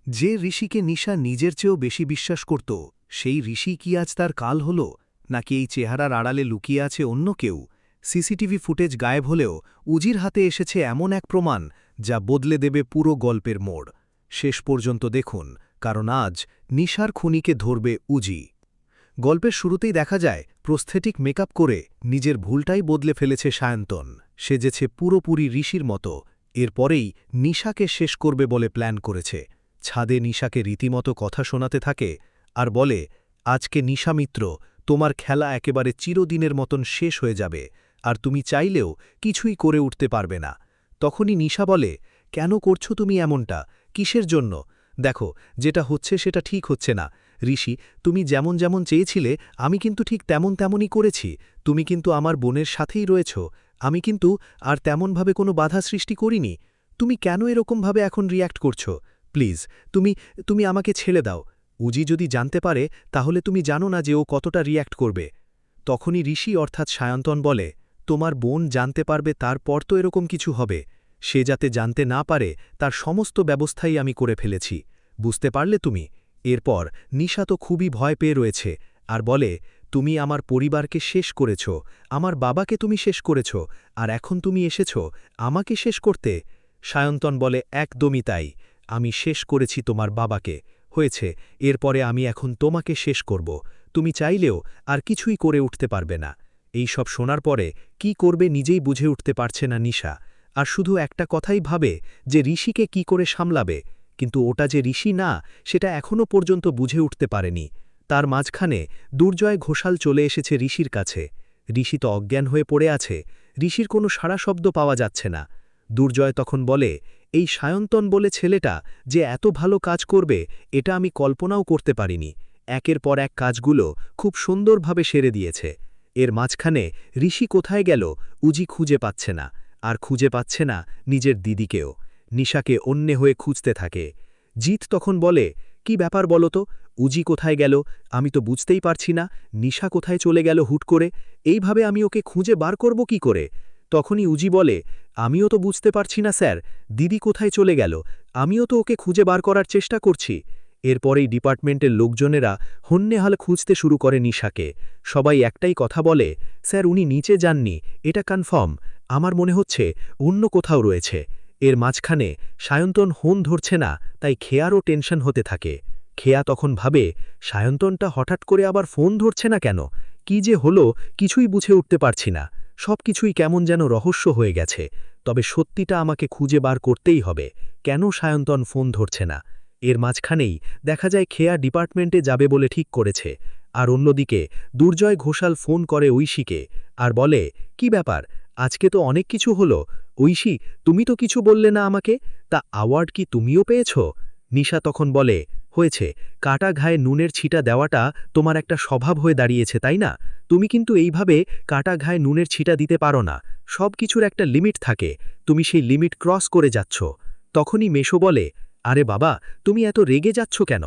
যে ঋষিকে নিশা নিজের চেয়েও বেশি বিশ্বাস করত সেই ঋষি কি আজ তার কাল হল, নাকি এই চেহারার আড়ালে লুকিয়ে আছে অন্য কেউ? সিসিটিভি ফুটেজ গায়েব হলেও উজির হাতে এসেছে এমন এক প্রমাণ যা বদলে দেবে পুরো গল্পের মোড়। শেষ পর্যন্ত দেখুন, কারণ আজ নিশার খুনিকে ধরবে উজি। গল্পের শুরুতেই দেখা যায় প্রস্থেটিক মেকআপ করে নিজের ভুলটাই বদলে ফেলেছে সায়ন্তন, সেজেছে পুরোপুরি ঋষির মতো। এরপরেই নিশাকে শেষ করবে বলে প্ল্যান করেছে। ছাদে নিশাকে রীতিমতো কথা শোনাতে থাকে আর বলে, আজকে নিশা মিত্র, তোমার খেলা একেবারে চিরদিনের মতন শেষ হয়ে যাবে, আর তুমি চাইলেও কিছুই করে উঠতে পারবে না। তখনই নিশা বলে, কেন করছো তুমি এমনটা? কিসের জন্য? দেখো, যেটা হচ্ছে সেটা ঠিক হচ্ছে না। ঋষি, তুমি যেমন যেমন চেয়েছিলে আমি কিন্তু ঠিক তেমনই করেছি। তুমি কিন্তু আমার বোনের সাথেই রয়েছ। আমি কিন্তু আর তেমনভাবে কোনো বাধা সৃষ্টি করিনি। তুমি কেন এরকমভাবে এখন রিয়্যাক্ট করছো? প্লিজ, তুমি তুমি আমাকে ছেড়ে দাও। উজি যদি জানতে পারে তাহলে তুমি জানো না যে ও কতটা রিয়্যাক্ট করবে। তখনই ঋষি অর্থাৎ সায়ন্তন বলে, তোমার বোন জানতে পারবে, তারপর তো এরকম কিছু হবে। সে যাতে জানতে না পারে তার সমস্ত ব্যবস্থাই আমি করে ফেলেছি। বুঝতে পারলে তুমি? এরপর নিশা তো খুবই ভয় পেয়ে রয়েছে আর বলে, তুমি আমার পরিবারকে শেষ করেছ, আমার বাবাকে তুমি শেষ করেছ, আর এখন তুমি এসেছ আমাকে শেষ করতে। সায়ন্তন বলে, একদমই তাই। আমি শেষ করেছি তোমার বাবাকে। হয়েছে, এরপরে আমি এখন তোমাকে শেষ করব। তুমি চাইলেও আর কিছুই করে উঠতে পারবে না। এই সব শোনার পরে কি করবে নিজেই বুঝে উঠতে পারছে না নিশা, আর শুধু একটা কথাই ভাবে যে ঋষিকে কি করে সামলাবে। কিন্তু ওটা যে ঋষি না, সেটা এখনও পর্যন্ত বুঝে উঠতে পারেনি। তার মাঝখানে দুর্জয় ঘোষাল চলে এসেছে ঋষির কাছে। ঋষি তো অজ্ঞান হয়ে পড়ে আছে, ঋষির কোনো সাড়া শব্দ পাওয়া যাচ্ছে না। দুর্জয় তখন বলে, এই সায়ন্তন বলে ছেলেটা যে এত ভালো কাজ করবে এটা আমি কল্পনাও করতে পারিনি। একের পর এক কাজগুলো খুব সুন্দরভাবে সেরে দিয়েছে। এর মাঝখানে ঋষি কোথায় গেল উজি খুঁজে পাচ্ছে না, আর খুঁজে পাচ্ছে না নিজের দিদিকেও। নিশাকে অন্যে হয়ে খুঁজতে থাকে। জিৎ তখন বলে, কি ব্যাপার বলো তো, উজি কোথায় গেল? আমি তো বুঝতেই পারছি না, নিশা কোথায় চলে গেল হুট করে? এইভাবে আমি ওকে খুঁজে বার করব কি করে? তখনই উজি বলে, আমিও তো বুঝতে পারছি না স্যার, দিদি কোথায় চলে গেল? আমিও তো ওকে খুঁজে বার করার চেষ্টা করছি। এরপরেই ডিপার্টমেন্টের লোকজনেরা হন্যেহাল খুঁজতে শুরু করে নিশাকে। সবাই একটাই কথা বলে, স্যার উনি নিচে যাননি, এটা কনফার্ম। আমার মনে হচ্ছে অন্য কোথাও রয়েছে। এর মাঝখানে সায়ন্তন ফোন ধরছে না, তাই খেয়ারও টেনশন হতে থাকে। খেয়া তখন ভাবে, সায়ন্তনটা হঠাৎ করে আবার ফোন ধরছে না কেন? কি যে হলো কিছুই বুঝে উঠতে পারছি না। সবকিছুই কেমন যেন রহস্য হয়ে গেছে। তবে সত্যিটা আমাকে খুঁজে বার করতেই হবে, কেন সায়ন্তন ফোন ধরছে না। এর মাঝখানেই দেখা যায় খেয়া ডিপার্টমেন্টে যাবে বলে ঠিক করেছে। আর অন্যদিকে দুর্জয় ঘোষাল ফোন করে ঐশীকে আর বলে, কি ব্যাপার, আজকে তো অনেক কিছু হলো। ঐশী, তুমি তো কিছু বললে না আমাকে, তা অ্যাওয়ার্ড কি তুমিও পেয়েছ? নিশা তখন বলে, হয়েছে, কাটা ঘায়ে নুনের ছিটা দেওয়াটা তোমার একটা স্বভাব হয়ে দাঁড়িয়েছে, তাই না? তুমি কিন্তু এইভাবে কাটা ঘায়ে নুনের ছিটা দিতে পারো না। সব কিছুর একটা লিমিট থাকে, তুমি সেই লিমিট ক্রস করে যাচ্ছ। তখনই মেশো বলে, আরে বাবা, তুমি এত রেগে যাচ্ছ কেন?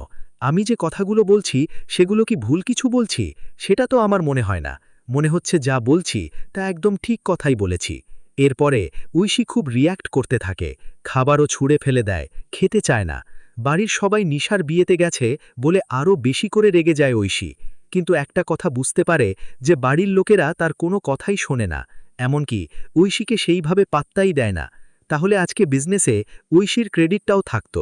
আমি যে কথাগুলো বলছি সেগুলো কি ভুল কিছু বলছি? সেটা তো আমার মনে হয় না। মনে হচ্ছে যা বলছি তা একদম ঠিক কথাই বলেছি। এরপরে ঐশী খুব রিয়্যাক্ট করতে থাকে, খাবারও ছুঁড়ে ফেলে দেয়, খেতে চায় না। বাড়ির সবাই নিশার বিয়েতে গেছে বলে আরও বেশি করে রেগে যায় ঐশী। কিন্তু একটা কথা বুঝতে পারে যে বাড়ির লোকেরা তার কোনো কথাই শোনে না, এমনকি ঐশীকে সেইভাবে পাত্তাই দেয় না। তাহলে আজকে বিজনেসে ঐশীর ক্রেডিটটাও থাকত।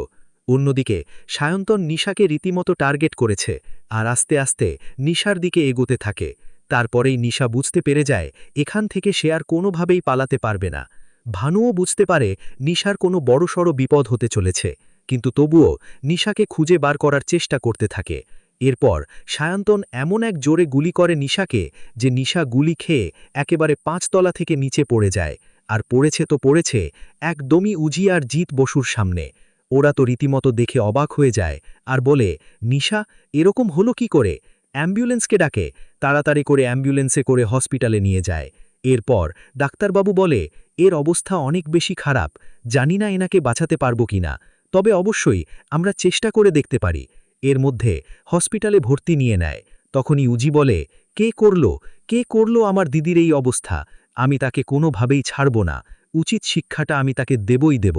অন্যদিকে সায়ন্তন নিশাকে রীতিমতো টার্গেট করেছে, আর আস্তে আস্তে নিশার দিকে এগোতে থাকে। তারপরেই নিশা বুঝতে পেরে যায় এখান থেকে সে আর কোনোভাবেই পালাতে পারবে না। ভানুও বুঝতে পারে নিশার কোনো বড়সড় বিপদ হতে চলেছে, কিন্তু তবুও নিশাকে খুঁজে বার করার চেষ্টা করতে থাকে। এরপর সায়ন্তন এমন এক জোরে গুলি করে নিশাকে যে নিশা গুলি খেয়ে একেবারে ৫ তলা থেকে নিচে পড়ে যায়। আর পড়েছে তো পড়েছে একদমই উজি আর জিৎ বসুর সামনে। ওরা তো রীতিমতো দেখে অবাক হয়ে যায় আর বলে, নিশা, এরকম হলো কি করে? অ্যাম্বুলেন্সকে ডাকে। তাড়াতাড়ি করে অ্যাম্বুলেন্সে করে হসপিটালে নিয়ে যায়। এরপর ডাক্তারবাবু বলে, এর অবস্থা অনেক বেশি খারাপ, জানি না এনাকে বাঁচাতে পারবো কিনা, তবে অবশ্যই আমরা চেষ্টা করে দেখতে পারি। এর মধ্যে হসপিটালে ভর্তি নিয়ে নেয়। তখনই উজি বলে, কে করলো আমার দিদির এই অবস্থা? আমি তাকে কোনোভাবেই ছাড়ব না, উচিত শিক্ষাটা আমি তাকে দেবই দেব।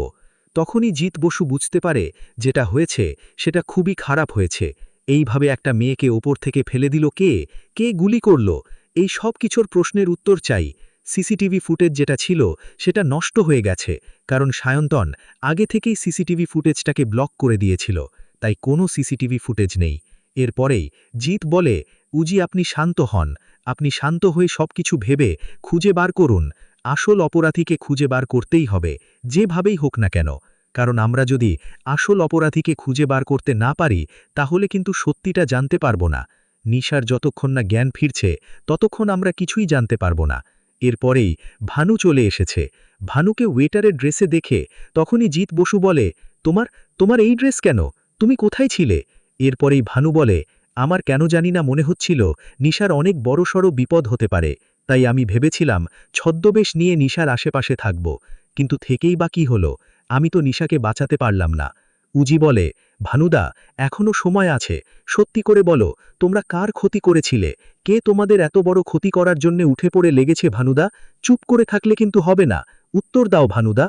তখনই জিৎ বসু বুঝতে পারে যেটা হয়েছে সেটা খুবই খারাপ হয়েছে। এইভাবে একটা মেয়েকে ওপর থেকে ফেলে দিল কে? কে গুলি করল? এই সব কিছুর প্রশ্নের উত্তর চাই। সিসিটিভি ফুটেজ যেটা ছিল সেটা নষ্ট হয়ে গেছে, কারণ সায়ন্তন আগে থেকেই সিসিটিভি ফুটেজটাকে ব্লক করে দিয়েছিল, তাই কোনো সিসিটিভি ফুটেজ নেই। এরপরেই জিৎ বলে, উজি আপনি শান্ত হন, আপনি শান্ত হয়ে সবকিছু ভেবে খুঁজে বার করুন। আসল অপরাধীকে খুঁজে বার করতেই হবে, যেভাবেই হোক না কেন। কারণ আমরা যদি আসল অপরাধীকে খুঁজে বার করতে না পারি, তাহলে কিন্তু সত্যিটা জানতে পারব না। নিশার যতক্ষণ না জ্ঞান ফিরছে ততক্ষণ আমরা কিছুই জানতে পারব না। এরপরেই ভানু চলে এসেছে। ভানুকে ওয়েটারের ড্রেসে দেখে তখনই জিৎ বসু বলে, তোমার তোমার এই ড্রেস কেন? তুমি কোথায় ছিলে? এরপরেই ভানু বলে, আমার কেন জানি না মনে হচ্ছিল নিশার অনেক বড়সড় বিপদ হতে পারে, তাই আমি ভেবেছিলাম ছদ্মবেশ নিয়ে নিশার আশেপাশে থাকব। কিন্তু থেকেই বা কি হলো, আমি তো নিশাকে বাঁচাতে পারলাম না। উজি বলে, ভানুদা, এখনো সময় আছে, সত্যি করে বলো, তোমরা কার ক্ষতি করেছিলে? কে তোমাদের এত বড় ক্ষতি করার জন্য উঠে পড়ে লেগেছে? ভানুদা, চুপ করে থাকলে কিন্তু হবে না, উত্তর দাও ভানুদা।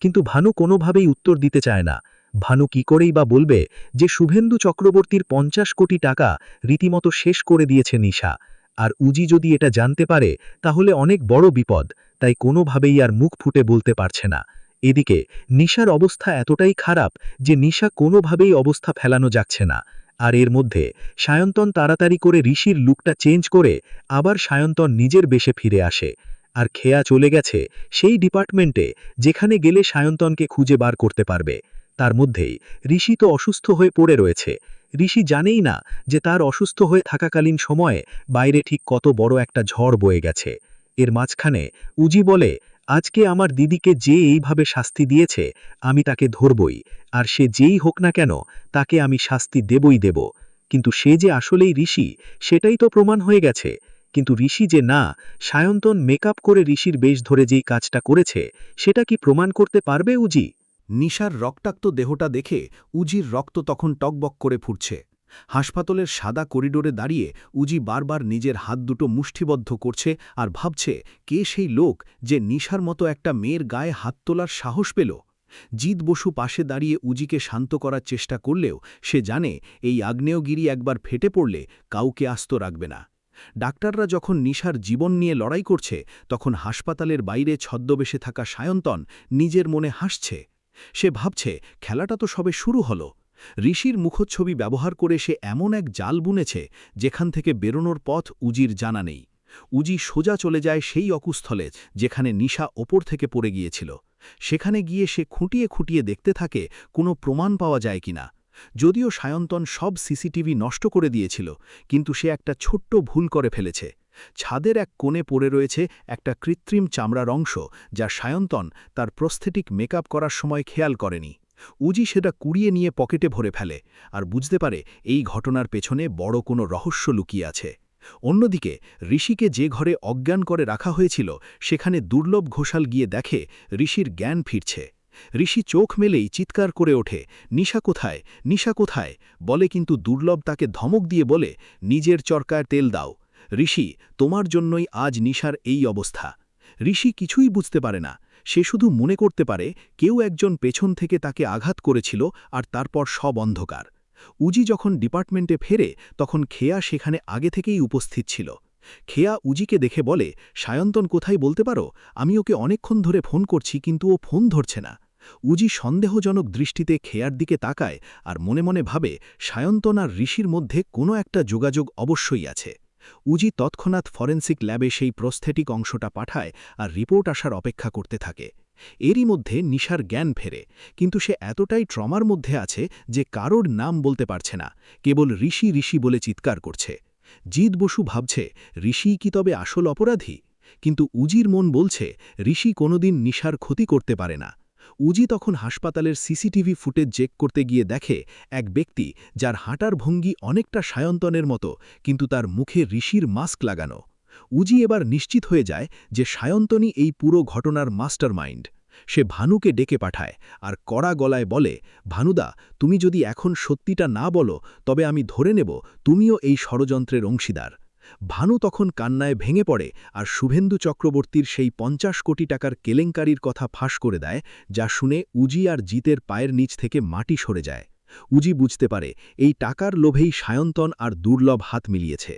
কিন্তু ভানু কোনোভাবেই উত্তর দিতে চায় না। ভানু কি করেই বা বলবে যে শুভেন্দু চক্রবর্তীর 50 কোটি টাকা রীতিমতো শেষ করে দিয়েছে নিশা। আর উজি যদি এটা জানতে পারে তাহলে অনেক বড় বিপদ, তাই কোনোভাবেই আর মুখ ফুটে বলতে পারছে না। এদিকে নিশার অবস্থা এতটাই খারাপ যে নিশা কোনোভাবেই অবস্থা ফেলানো যাচ্ছে না। আর এর মধ্যে সায়ন্তন তাড়াতাড়ি করে ঋষির লুকটা চেঞ্জ করে আবার সায়ন্তন নিজের বেশে ফিরে আসে। আর খেয়া চলে গেছে সেই ডিপার্টমেন্টে যেখানে গেলে সায়ন্তনকে খুঁজে বার করতে পারবে। তার মধ্যেই ঋষি তো অসুস্থ হয়ে পড়ে রয়েছে। ঋষি জানেই না যে তার অসুস্থ হয়ে থাকাকালীন সময়ে বাইরে ঠিক কত বড় একটা ঝড় বয়ে গেছে। এর মাঝখানে উজি বলে, আজকে আমার দিদিকে যে এইভাবে শাস্তি দিয়েছে আমি তাকে ধরবই, আর সে যেই হোক না কেন তাকে আমি শাস্তি দেবই দেব। কিন্তু সে যে আসলেই ঋষি সেটাই তো প্রমাণ হয়ে গেছে। কিন্তু ঋষি যে না, সায়ন্তন মেকআপ করে ঋষির বেশ ধরে যেই কাজটা করেছে সেটা কি প্রমাণ করতে পারবে উজি? নিশার রক্তাক্ত দেহটা দেখে উজির রক্ত তখন টকবক করে ফুটছে। হাসপাতালের সাদা করিডোরে দাঁড়িয়ে উজি বারবার নিজের হাত দুটো মুষ্টিবদ্ধ করছে আর ভাবছে কে সেই লোক যে নিশার মতো একটা মেয়ের গায়ে হাত তোলার সাহস পেল। জিৎ বসু পাশে দাঁড়িয়ে উজিকে শান্ত করার চেষ্টা করলেও সে জানে এই আগ্নেয়গিরি একবার ফেটে পড়লে কাউকে আস্ত রাখবে না। ডাক্তাররা যখন নিশার জীবন নিয়ে লড়াই করছে তখন হাসপাতালের বাইরে ছদ্মবেশে থাকা সায়ন্তন নিজের মনে হাসছে। সে ভাবছে খেলাটা তো সবে শুরু হলো। ঋষির মুখচ্ছবি ব্যবহার করে সে এমন এক জাল বুনেছে যেখান থেকে বেরোনোর পথ উজির জানা নেই। উজি সোজা চলে যায় সেই অকুস্থলে যেখানে নিশা ওপর থেকে পড়ে গিয়েছিল। সেখানে গিয়ে সে খুঁটিয়ে খুঁটিয়ে দেখতে থাকে কোনো প্রমাণ পাওয়া যায় কিনা। যদিও সায়ন্তন সব সিসিটিভি নষ্ট করে দিয়েছিল, কিন্তু সে একটা ছোট্ট ভুল করে ফেলেছে। ছাদের এক কোণে পড়ে রয়েছে একটা কৃত্রিম চামড়ার অংশ যা সায়ন্তন তার প্রস্থেটিক মেকআপ করার সময় খেয়াল করেনি। উজি সেটা কুড়িয়ে নিয়ে পকেটে ভরে ফেলে আর বুঝতে পারে এই ঘটনার পেছনে বড় কোনো রহস্য লুকিয়ে আছে। অন্যদিকে ঋষিকে যে ঘরে অজ্ঞান করে রাখা হয়েছিল সেখানে দুর্লভ ঘোষাল গিয়ে দেখে ঋষির জ্ঞান ফিরছে। ঋষি চোখ মেলেই চিৎকার করে ওঠে, নিশা কোথায়, নিশা কোথায় বলে, কিন্তু দুর্লভ তাকে ধমক দিয়ে বলে, নিজের চরকায় তেল দাও। ঋষি, তোমার জন্যই আজ নিশার এই অবস্থা। ঋষি কিছুই বুঝতে পারে না, সে শুধু মনে করতে পারে কেউ একজন পেছন থেকে তাকে আঘাত করেছিল আর তারপর সব অন্ধকার। উজি যখন ডিপার্টমেন্টে ফেরে তখন খেয়া সেখানে আগে থেকেই উপস্থিত ছিল। খেয়া উজিকে দেখে বলে, সায়ন্তন কোথায় বলতে পারো? আমি ওকে অনেকক্ষণ ধরে ফোন করছি কিন্তু ও ফোন ধরছে না। উজি সন্দেহজনক দৃষ্টিতে খেয়ার দিকে তাকায় আর মনে মনে ভাবে সায়ন্তন আর ঋষির মধ্যে কোনো একটা যোগাযোগ অবশ্যই আছে। উজি তৎক্ষণাৎ ফরেন্সিক ল্যাবে সেই প্রস্থেটিক অংশটা পাঠায় আর রিপোর্ট আসার অপেক্ষা করতে থাকে। এরই মধ্যে নিশার জ্ঞান ফেরে, কিন্তু সে এতটাই ট্রমার মধ্যে আছে যে কারোর নাম বলতে পারছে না, কেবল ঋষি ঋষি বলে চিৎকার করছে। জিৎ বসু ভাবছে ঋষি কি তবে আসল অপরাধী? কিন্তু উজির মন বলছে ঋষি কোনোদিন নিশার ক্ষতি করতে পারে না। উজি তখন হাসপাতালের সিসিটিভি ফুটেজ চেক করতে গিয়ে দেখে এক ব্যক্তি যার হাঁটার ভঙ্গি অনেকটা সায়ন্তনের মতো, কিন্তু তার মুখে ঋষির মাস্ক লাগানো। উজি এবার নিশ্চিত হয়ে যায় যে সায়ন্তনই এই পুরো ঘটনার মাস্টারমাইন্ড। সে ভানুকে ডেকে পাঠায় আর কড়া গলায় বলে, ভানুদা, তুমি যদি এখন সত্যিটা না বলো তবে আমি ধরে নেব তুমিও এই ষড়যন্ত্রের অংশীদার। ভানু তখন কান্নায় ভেঙে পড়ে আর শুভেন্দু চক্রবর্তীর সেই ৫০ কোটি টাকার কেলেঙ্কারির কথা ফাঁস করে দেয়, যা শুনে উজি আর জিতের পায়ের নিচ থেকে মাটি সরে যায়। উজি বুঝতে পারে এই টাকার লোভেই সায়ন্তন আর দুর্লভ হাত মিলিয়েছে।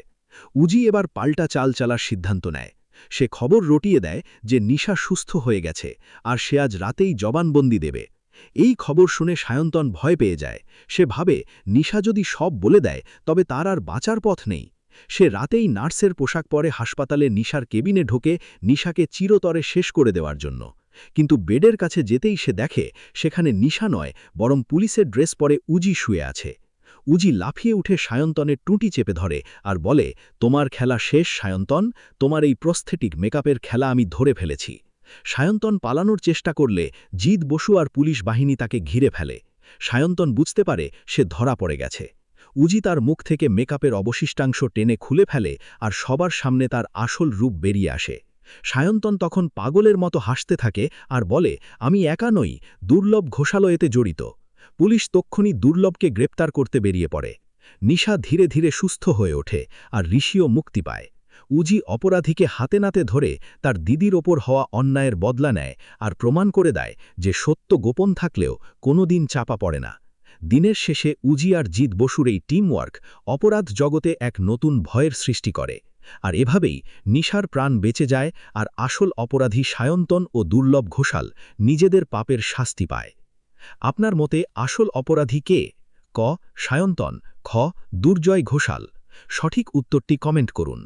উজি এবার পাল্টা চাল চালার সিদ্ধান্ত নেয়। সে খবর রটিয়ে দেয় যে নিশা সুস্থ হয়ে গেছে আর সে আজ রাতেই জবানবন্দি দেবে। এই খবর শুনে সায়ন্তন ভয় পেয়ে যায়। সে ভাবে নিশা যদি সব বলে দেয় তবে তার আর বাঁচার পথ নেই। সে রাতেই নার্সের পোশাক পরে হাসপাতালে নিশার কেবিনে ঢোকে নিশাকে চিরতরে শেষ করে দেওয়ার জন্য। কিন্তু বেডের কাছে যেতেই সে দেখে সেখানে নিশা নয়, বরং পুলিশের ড্রেস পরে উজি শুয়ে আছে। উজি লাফিয়ে উঠে সায়ন্তনের টুঁটি চেপে ধরে আর বলে, তোমার খেলা শেষ সায়ন্তন, তোমার এই প্রস্থেটিক মেকআপের খেলা আমি ধরে ফেলেছি। সায়ন্তন পালানোর চেষ্টা করলে জিত বসু আর পুলিশ বাহিনী তাকে ঘিরে ফেলে। সায়ন্তন বুঝতে পারে সে ধরা পড়ে গেছে। উজি তার মুখ থেকে মেকআপের অবশিষ্টাংশ টেনে খুলে ফেলে আর সবার সামনে তার আসল রূপ বেরিয়ে আসে। সায়ন্তন তখন পাগলের মতো হাসতে থাকে আর বলে, আমি একা নই, দুর্লভ ঘোষালও এতে জড়িত। পুলিশ তক্ষুনি দুর্লভকে গ্রেপ্তার করতে বেরিয়ে পড়ে। নিশা ধীরে ধীরে সুস্থ হয়ে ওঠে আর ঋষিও মুক্তি পায়। উজি অপরাধীকে হাতে নাতে ধরে তার দিদির ওপর হওয়া অন্যায়ের বদলা নেয় আর প্রমাণ করে দেয় যে সত্য গোপন থাকলেও কোনোদিন চাপা পড়ে না। দিনের শেষে উজি আর জিত বসুর এই টিমওয়ার্ক অপরাধ জগতে এক নতুন ভয়ের সৃষ্টি করে। আর এভাবেই নিশার প্রাণ বেঁচে যায় আর আসল অপরাধী সায়ন্তন ও দুর্লভ ঘোষাল নিজেদের পাপের শাস্তি পায়। আপনার মতে আসল অপরাধী কে? ক. সায়ন্তন, খ. দুর্জয় ঘোষাল। সঠিক উত্তরটি কমেন্ট করুন।